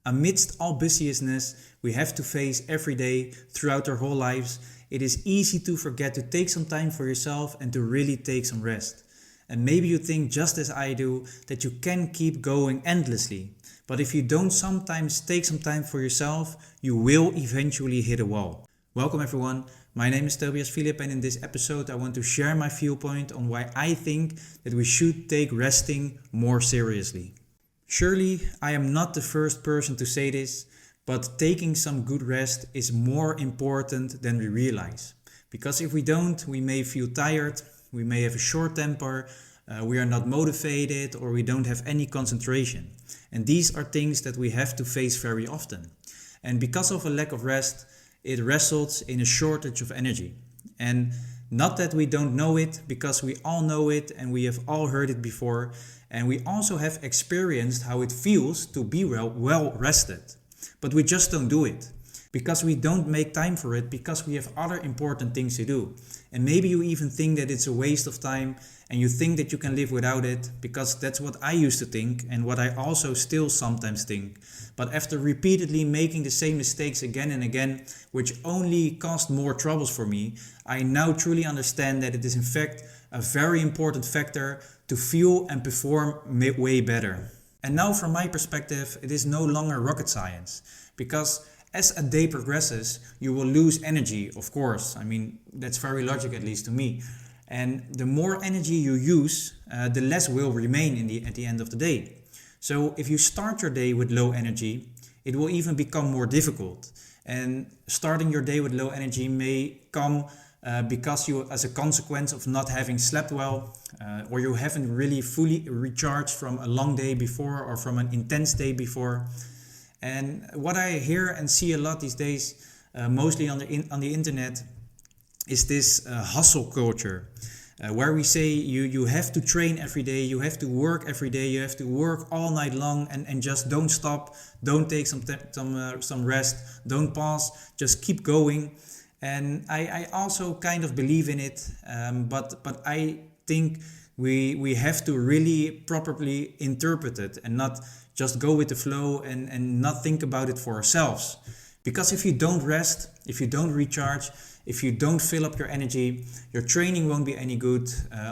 Amidst all busyness we have to face every day throughout our whole lives, it is easy to forget to take some time for yourself and to really take some rest. And maybe you think, just as I do, that you can keep going endlessly. But if you don't sometimes take some time for yourself, you will eventually hit a wall. Welcome everyone, my name is Tobias Philipp, and in this episode I want to share my viewpoint on why I think that we should take resting more seriously. Surely I am not the first person to say this, but taking some good rest is more important than we realize. Because if we don't, we may feel tired, we may have a short temper, we are not motivated, or we don't have any concentration. And these are things that we have to face very often. And because of a lack of rest, it results in a shortage of energy. And not that we don't know it, because we all know it and we have all heard it before. And we also have experienced how it feels to be well rested. But we just don't do it. Because we don't make time for it, because we have other important things to do. And maybe you even think that it's a waste of time and you think that you can live without it, because that's what I used to think and what I also still sometimes think. But after repeatedly making the same mistakes again and again, which only caused more troubles for me, I now truly understand that it is in fact a very important factor to feel and perform way better. And now from my perspective, it is no longer rocket science, because as a day progresses, you will lose energy, of course. I mean, that's very logical, at least to me. And the more energy you use, the less will remain at the end of the day. So if you start your day with low energy, it will even become more difficult. And starting your day with low energy may come because you, as a consequence of not having slept well, or you haven't really fully recharged from a long day before or from an intense day before. And what I hear and see a lot these days, mostly on the internet, is this hustle culture, where we say you have to train every day, you have to work every day, you have to work all night long and just don't stop, don't take some rest, don't pause, just keep going. And I also kind of believe in it, but I think we have to really properly interpret it and not just go with the flow and not think about it for ourselves. Because if you don't rest, if you don't recharge, if you don't fill up your energy, your training won't be any good.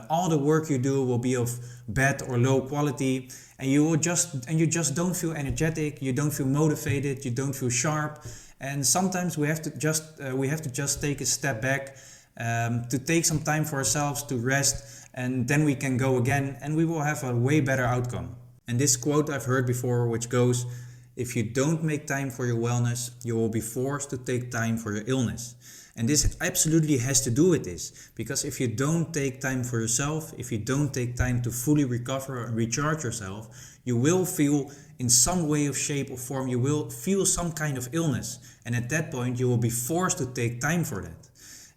All the work you do will be of bad or low quality, and you just don't feel energetic, you don't feel motivated, you don't feel sharp. And sometimes we have to just take a step back, to take some time for ourselves to rest, and then we can go again and we will have a way better outcome. And this quote I've heard before, which goes, if you don't make time for your wellness, you will be forced to take time for your illness. And this absolutely has to do with this, because if you don't take time for yourself, if you don't take time to fully recover and recharge yourself, you will feel in some way of shape or form, you will feel some kind of illness. And at that point, you will be forced to take time for that.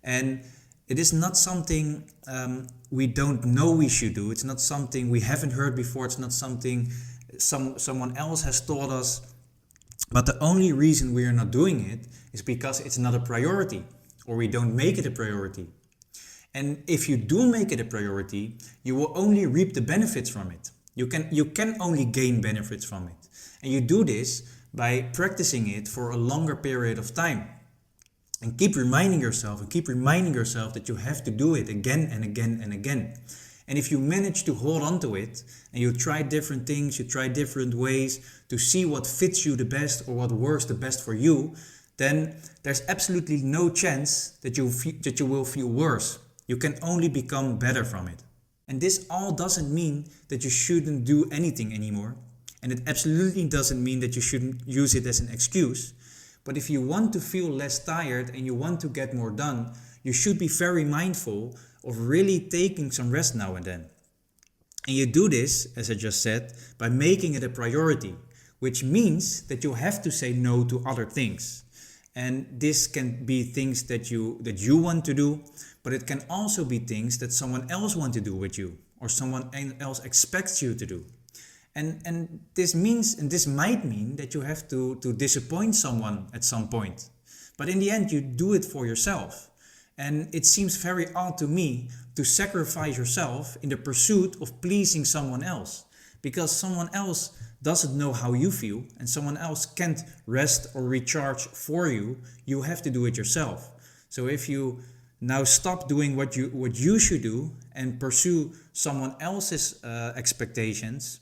And it is not something we don't know we should do. It's not something we haven't heard before. It's not something someone else has taught us. But the only reason we are not doing it is because it's not a priority, or we don't make it a priority. And if you do make it a priority, you will only reap the benefits from it. You can only gain benefits from it. And you do this by practicing it for a longer period of time. And keep reminding yourself that you have to do it again and again and again. And if you manage to hold on to it, and you try different things, you try different ways to see what fits you the best or what works the best for you, then there's absolutely no chance that you will feel worse. You can only become better from it. And this all doesn't mean that you shouldn't do anything anymore. And it absolutely doesn't mean that you shouldn't use it as an excuse. But if you want to feel less tired and you want to get more done, you should be very mindful of really taking some rest now and then. And you do this, as I just said, by making it a priority, which means that you have to say no to other things. And this can be things that you want to do, but it can also be things that someone else wants to do with you, or someone else expects you to do. And this might mean that you have to disappoint someone at some point. But in the end, you do it for yourself. And it seems very odd to me to sacrifice yourself in the pursuit of pleasing someone else. Because someone else doesn't know how you feel and someone else can't rest or recharge for you, you have to do it yourself. So if you now stop doing what you should do and pursue someone else's expectations,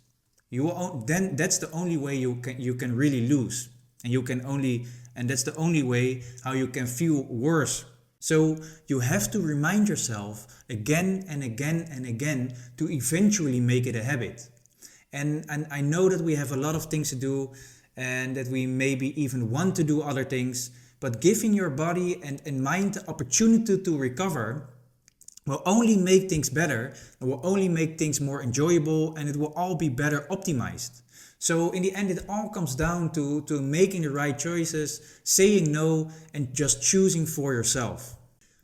then that's the only way you can really lose, and that's the only way how you can feel worse. So you have to remind yourself again and again and again to eventually make it a habit. And I know that we have a lot of things to do and that we maybe even want to do other things, but giving your body and mind the opportunity to recover will only make things better, it will only make things more enjoyable, and it will all be better optimized. So in the end, it all comes down to making the right choices, saying no, and just choosing for yourself.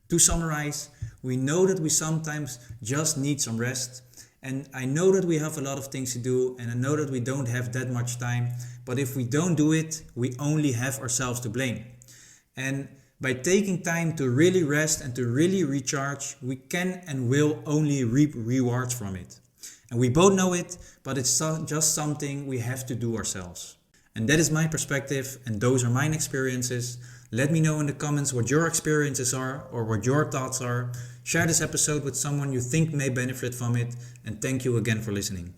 To summarize, we know that we sometimes just need some rest. And I know that we have a lot of things to do, and I know that we don't have that much time. But if we don't do it, we only have ourselves to blame. And by taking time to really rest and to really recharge, we can and will only reap rewards from it. And we both know it, but it's just something we have to do ourselves. And that is my perspective, and those are my experiences. Let me know in the comments what your experiences are or what your thoughts are. Share this episode with someone you think may benefit from it, and thank you again for listening.